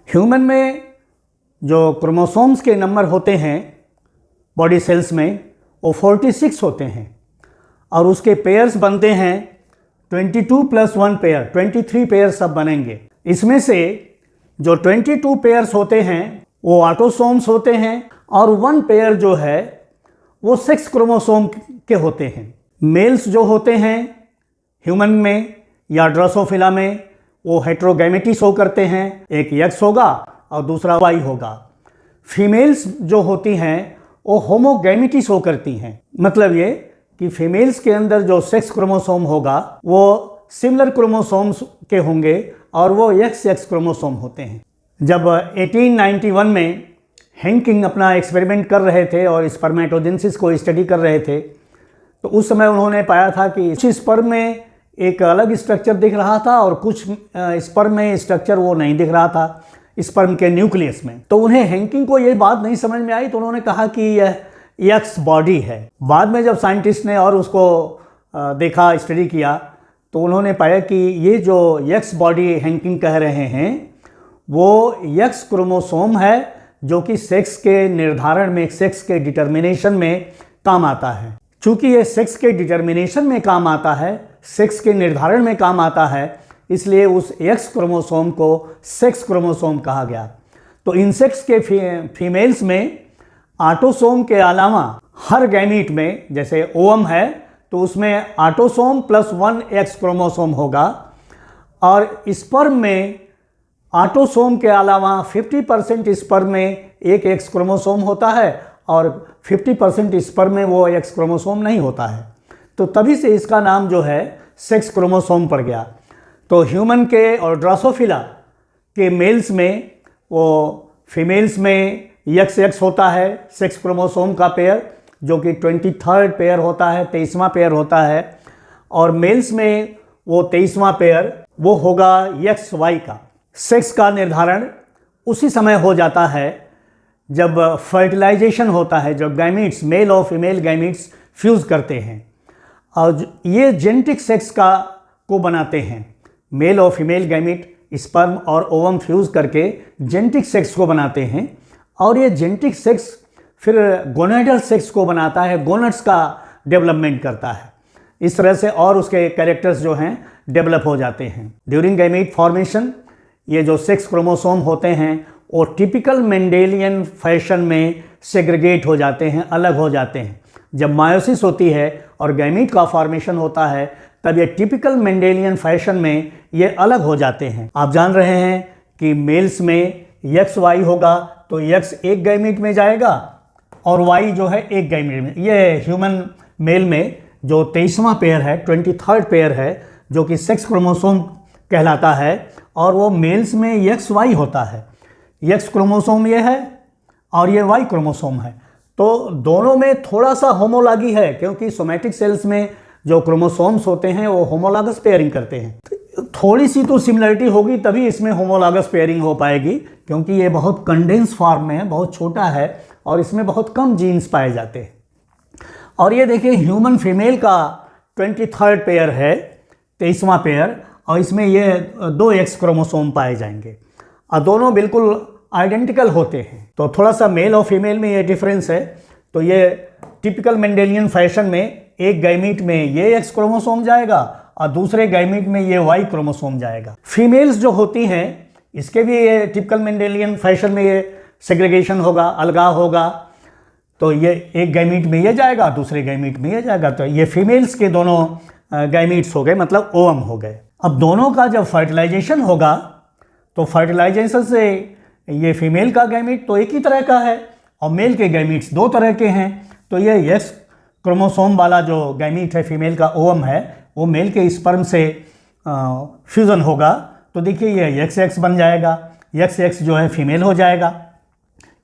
Human में जो chromosomes के नंबर होते हैं बॉडी सेल्स में वो 46 होते हैं और उसके पेयर्स बनते हैं 22 + 1 पेयर, 23 पेयर सब बनेंगे। इसमें से जो 22 पेयर्स होते हैं वो ऑटोसोम्स होते हैं और 1 पेयर जो है वो सेक्स क्रोमोसोम के होते हैं। मेल्स जो होते हैं ह्यूमन में या ड्रोसोफिला में वो हेट्रोगैमेटी शो करते हैं, एक एक्स होगा और दूसरा वाई होगा। फीमेल्स जो होती हैं वो होमोगैमेटी शो करती हैं, मतलब ये कि फीमेल्स के अंदर जो सेक्स क्रोमोसोम होगा वो सिमिलर क्रोमोसोम्स के होंगे और वो XX क्रोमोसोम होते हैं। जब 1891 में हेंकिंग अपना एक्सपेरिमेंट कर रहे थे और स्पर्मेटोजेनेसिस को स्टडी कर रहे थे तो उस समय उन्होंने पाया था कि कुछ स्पर्म में एक अलग स्ट्रक्चर दिख रहा था और कुछ स्पर्म में स्ट्रक्चर वो नहीं दिख रहा था स्पर्म के न्यूक्लियस में। तो उन्हें हेंकिंग को ये बात नहीं समझ में आई तो उन्होंने कहा कि यह एक्स बॉडी है। बाद में जब साइंटिस्ट ने और उसको देखा, स्टडी किया तो उन्होंने पाया कि ये जो एक्स बॉडी हेंकिंग कह रहे हैं वो एक्स क्रोमोसोम है जो कि सेक्स के निर्धारण में, सेक्स के डिटर्मिनेशन में काम आता है। चूँकि ये सेक्स के डिटर्मिनेशन में काम आता है, सेक्स के निर्धारण में काम आता है, इसलिए उस एक्स क्रोमोसोम को सेक्स क्रोमोसोम कहा गया। तो इंसेक्ट्स के फीमेल्स में ऑटोसोम के अलावा हर गैमीट में, जैसे ओवम है तो उसमें ऑटोसोम + 1 एक्स क्रोमोसोम होगा और स्पर्म में ऑटोसोम के अलावा 50% स्पर्म में एक एक्स क्रोमोसोम होता है और 50% स्पर्म में वो एक्स क्रोमोसोम नहीं होता है। तो तभी से इसका नाम जो है सेक्स क्रोमोसोम पड़ गया। तो ह्यूमन के और ड्रोसोफिला के मेल्स में वो फीमेल्स में XX होता है सेक्स क्रोमोसोम का पेयर जो कि 23rd पेयर होता है, 23वां पेयर होता है, और मेल्स में वो 23वां पेयर वो होगा XY का। सेक्स का निर्धारण उसी समय हो जाता है जब फर्टिलाइजेशन होता है, जब गैमीट्स, मेल और फीमेल गैमीट्स फ्यूज़ करते हैं और ये जेनेटिक सेक्स को बनाते हैं। मेल और फीमेल गैमीट स्पर्म और ओवम फ्यूज़ करके जेनेटिक सेक्स को बनाते हैं और ये जेनेटिक सेक्स फिर गोनेडल सेक्स को बनाता है, गोनड्स का डेवलपमेंट करता है। इस तरह से और उसके कैरेक्टर्स जो हैं डेवलप हो जाते हैं। ड्यूरिंग गैमीट फॉर्मेशन ये जो सेक्स क्रोमोसोम होते हैं वो टिपिकल मेंडेलियन फैशन में सेग्रीगेट हो जाते हैं, अलग हो जाते हैं। जब मायोसिस होती है और गैमीट का फॉर्मेशन होता है तब ये टिपिकल मेंडेलियन फैशन में ये अलग हो जाते हैं। आप जान रहे हैं कि मेल्स में XY होगा तो X एक गैमीट में जाएगा और Y जो है एक गैमीट में। ये ह्यूमन मेल में जो 23वां पेयर है, 23rd पेयर है जो कि सेक्स क्रोमोसोम कहलाता है और वो मेल्स में XY होता है। X क्रोमोसोम ये है और ये Y क्रोमोसोम है। तो दोनों में थोड़ा सा होमोलॉगी है क्योंकि सोमैटिक सेल्स में जो क्रोमोसोम्स होते हैं वो होमोलॉगस पेयरिंग करते हैं। थोड़ी सी तो सिमिलरिटी होगी तभी इसमें होमोलॉगस पेयरिंग हो पाएगी क्योंकि ये बहुत कंडेंस फॉर्म में है, बहुत छोटा है और इसमें बहुत कम जीन्स पाए जाते हैं। और ये देखिए ह्यूमन फीमेल का 23rd पेयर है, 23वां पेयर, और इसमें ये 2 एक्स क्रोमोसोम पाए जाएंगे और दोनों बिल्कुल आइडेंटिकल होते हैं। तो थोड़ा सा मेल और फीमेल में ये डिफरेंस है। तो ये टिपिकल मेंडेलियन फैशन में एक गैमीट में ये एक्स क्रोमोसोम जाएगा और दूसरे गैमीट में ये वाई क्रोमोसोम जाएगा। फीमेल्स जो होती हैं इसके भी ये टिपिकल मेंडेलियन फैशन में ये सेग्रीगेशन होगा, अलगाव होगा। तो ये एक गैमीट में ये जाएगा, दूसरे गैमीट में ये जाएगा। तो ये फीमेल्स के दोनों गैमीट्स हो गए, मतलब ओवम हो गए। अब दोनों का जब फर्टिलाइजेशन होगा तो फर्टिलाइजेशन से ये फीमेल का गैमीट तो एक ही तरह का है और मेल के गैमीट्स 2 तरह के हैं। तो ये एक्स क्रोमोसोम वाला जो गैमीट है फीमेल का ओवम है वो मेल के स्पर्म से फ्यूज़न होगा। तो देखिए ये XX बन जाएगा, XX जो है फीमेल हो जाएगा।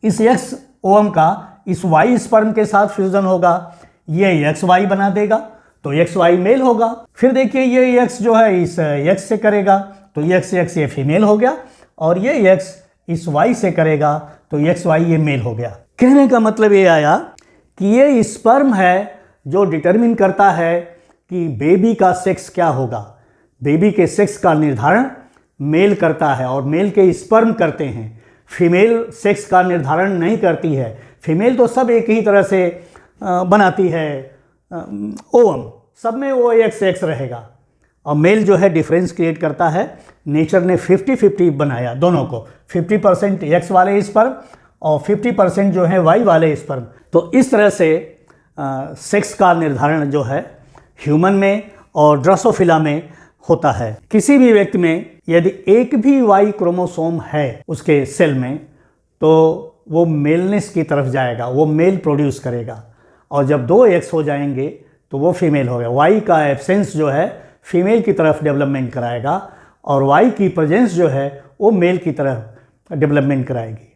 इस X ओवम का इस Y स्पर्म के साथ फ्यूज़न होगा, ये XY बना देगा तो XY मेल होगा। फिर देखिए ये X जो है इस X से करेगा तो XX ये फीमेल हो गया और ये X इस Y से करेगा तो XY ये मेल हो गया। कहने का मतलब ये आया कि ये स्पर्म है जो डिटरमिन करता है कि बेबी का सेक्स क्या होगा। बेबी के सेक्स का निर्धारण मेल करता है और मेल के स्पर्म करते हैं। फीमेल सेक्स का निर्धारण नहीं करती है। फीमेल तो सब एक ही तरह से बनाती है, ओवम सब में वो एक सेक्स रहेगा, और मेल जो है डिफरेंस क्रिएट करता है। नेचर ने 50-50 बनाया दोनों को, 50% एक्स वाले स्पर्म और 50% जो है वाई वाले स्पर्म। तो इस तरह से सेक्स का निर्धारण जो है ह्यूमन में और ड्रोसोफिला में होता है। किसी भी व्यक्ति में यदि एक भी वाई क्रोमोसोम है उसके सेल में, तो वो मेलनेस की तरफ जाएगा, वो मेल प्रोड्यूस करेगा, और जब 2 एक्स हो जाएंगे तो वो फीमेल हो गया। वाई का एब्सेंस जो है फीमेल की तरफ डेवलपमेंट कराएगा, और वाई की प्रेजेंस जो है वो मेल की तरफ डेवलपमेंट कराएगी।